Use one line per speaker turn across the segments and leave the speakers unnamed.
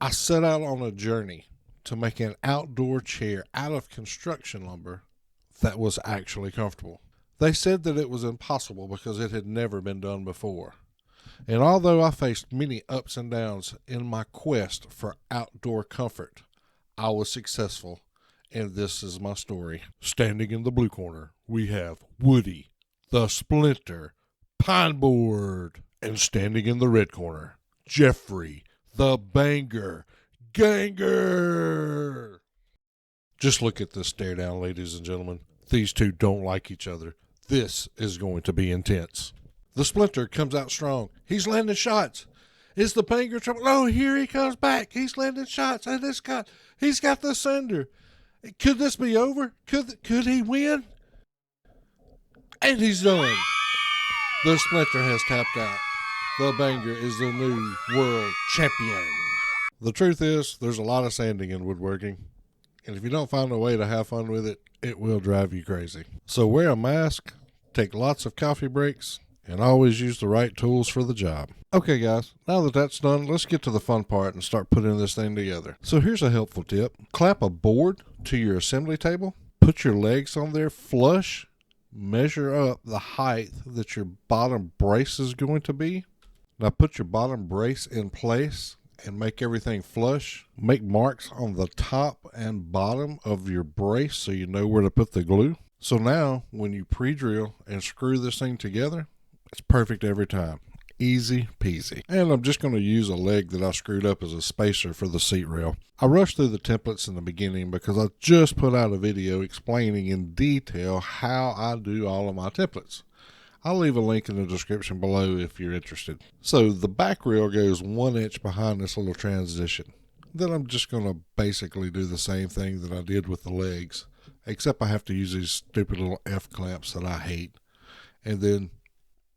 I set out on a journey to make an outdoor chair out of construction lumber that was actually comfortable. They said that it was impossible because it had never been done before. And although I faced many ups and downs in my quest for outdoor comfort, I was successful, and this is my story. Standing in the blue corner, we have Woody, the Splinter, Pine Board. And standing in the red corner, Jeffrey, the Banger, Ganger. Just look at this stare down, ladies and gentlemen. These two don't like each other. This is going to be intense. The Splinter comes out strong. He's landing shots. Is the Banger trouble? Oh, here he comes back. He's landing shots. And he's got the Cinder. Could this be over? Could he win? And he's done. The Splinter has tapped out. The Banger is the new world champion. The truth is, there's a lot of sanding in woodworking. And if you don't find a way to have fun with it, it will drive you crazy. So wear a mask, take lots of coffee breaks, and always use the right tools for the job. Okay guys, now that that's done, let's get to the fun part and start putting this thing together. So here's a helpful tip. Clamp a board to your assembly table, put your legs on there flush, measure up the height that your bottom brace is going to be. Now put your bottom brace in place and make everything flush. Make marks on the top and bottom of your brace so you know where to put the glue. So now when you pre-drill and screw this thing together, it's perfect every time. Easy peasy. And I'm just going to use a leg that I screwed up as a spacer for the seat rail. I rushed through the templates in the beginning because I just put out a video explaining in detail how I do all of my templates. I'll leave a link in the description below if you're interested. So the back rail goes 1 inch behind this little transition. Then I'm just going to basically do the same thing that I did with the legs, except I have to use these stupid little F clamps that I hate. And then,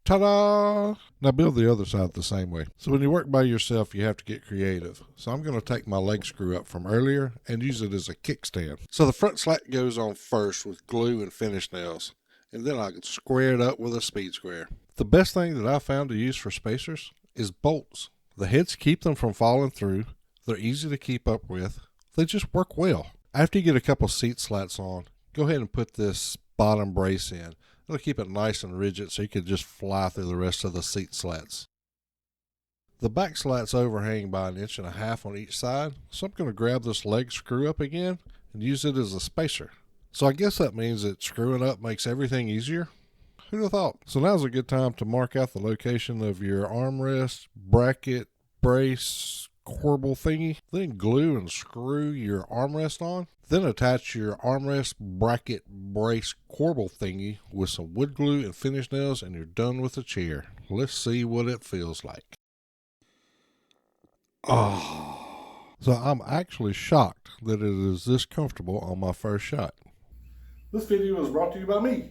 ta-da! Now build the other side the same way. So when you work by yourself, you have to get creative. So I'm going to take my leg screw up from earlier and use it as a kickstand. So the front slat goes on first with glue and finish nails. And then I can square it up with a speed square. The best thing that I found to use for spacers is bolts. The heads keep them from falling through. They're easy to keep up with. They just work well. After you get a couple seat slats on, go ahead and put this bottom brace in. It'll keep it nice and rigid so you can just fly through the rest of the seat slats. The back slats overhang by 1.5 inches on each side, so I'm going to grab this leg screw up again and use it as a spacer. So I guess that means that screwing up makes everything easier. Who'd have thought? So now's a good time to mark out the location of your armrest, bracket, brace, corbel thingy. Then glue and screw your armrest on. Then attach your armrest, bracket, brace, corbel thingy with some wood glue and finish nails, and you're done with the chair. Let's see what it feels like. Oh. So I'm actually shocked that it is this comfortable on my first shot. This video is brought to you by me,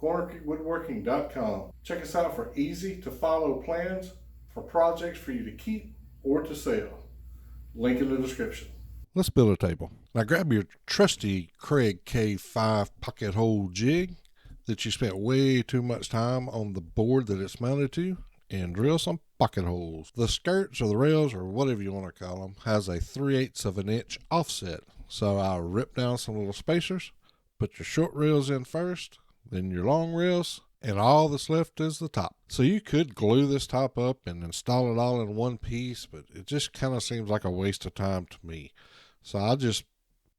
cornerwoodworking.com. Check us out for easy to follow plans for projects for you to keep or to sell. Link in the description. Let's build a table. Now grab your trusty Craig K5 pocket hole jig that you spent way too much time on the board that it's mounted to, and drill some pocket holes. The skirts or the rails or whatever you want to call them has a 3/8 of an inch offset. So I rip down some little spacers. Put your short rails in first, then your long rails, and all that's left is the top. So you could glue this top up and install it all in one piece, but it just kind of seems like a waste of time to me. So I just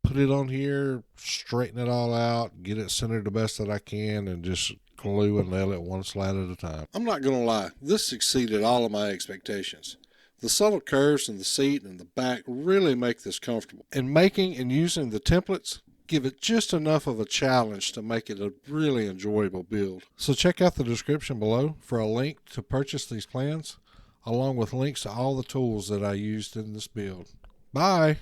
put it on here, straighten it all out, get it centered the best that I can, and just glue and nail it one slat at a time. I'm not going to lie, this exceeded all of my expectations. The subtle curves in the seat and the back really make this comfortable. And making and using the templates give it just enough of a challenge to make it a really enjoyable build. So check out the description below for a link to purchase these plans, along with links to all the tools that I used in this build. Bye!